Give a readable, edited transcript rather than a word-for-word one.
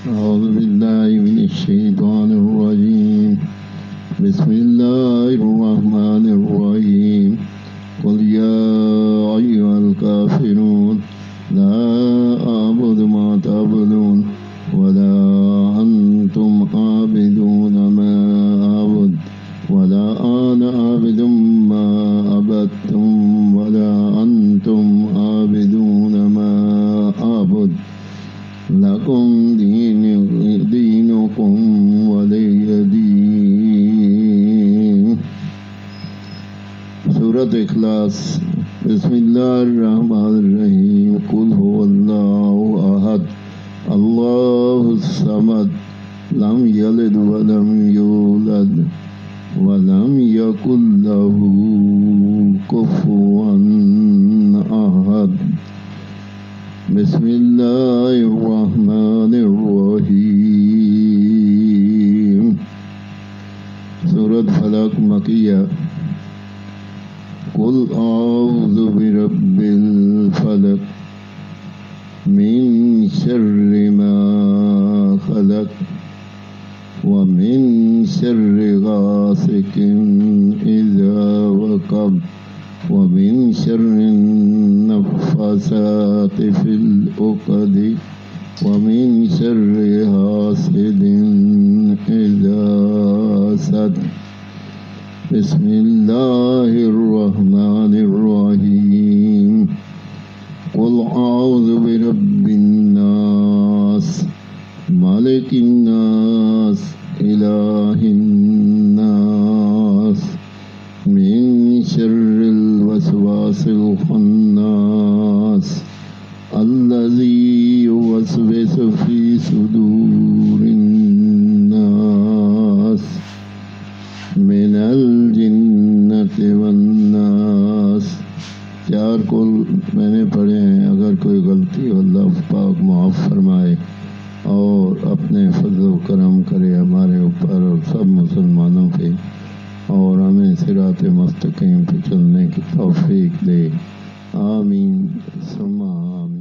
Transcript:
أعوذ بالله من الشيطان الرجيم بسم الله الرحمن الرحيم قل يا أيها الكافرون لا أعبد ما تعبدون ولا أنتم عابدون ما أعبد ولا أنا عابد ما عبدتم ولا أنتم عابدون ما أعبد لكم دينكم ولي دين सूरत इखलास बिस्मिल्लाहिर्रहमानिर्रहीम कुल हुवल्लाहु अहद अल्लाहुस समद लम यलिद वलम यूलद वलम यकुल लहू कुफुवन अहद बिस्मिल्लाहिर्रहमानिर्रहीम सूरत फलक मकिया कुल आऊज़ु बिरब्बिल फलक मिन शर्रि मा खलक व मिन शर्रि गासिकिन इज़ा वक़ब व मिन शर्रि नफ़्फ़ासाति फ़िल उक़द व मिन शर्रि हासिदिन इज़ा हसद बिस्मिल्लाहिर्रहमानिर्रहीम कुल आऊज़ु बिरब्बिन्नास मालिकिन्नास इलाहिन्नास मिन शर्रिल वसवासिल खन्नास अल्लज़ी युवस्विसु फ़ी सुदूरिन्नास मिनल जिन्नति वन्नास। 4 कुल मैंने पढ़े हैं, अगर कोई गलती हो अल्लाह पाक माफ़ फरमाए और अपने फज़ल करम करे हमारे ऊपर और सब मुसलमानों पे, और हमें सिरात मुस्तकीम पे चलने की तौफीक दे। आमीन सुम्मा आमीन।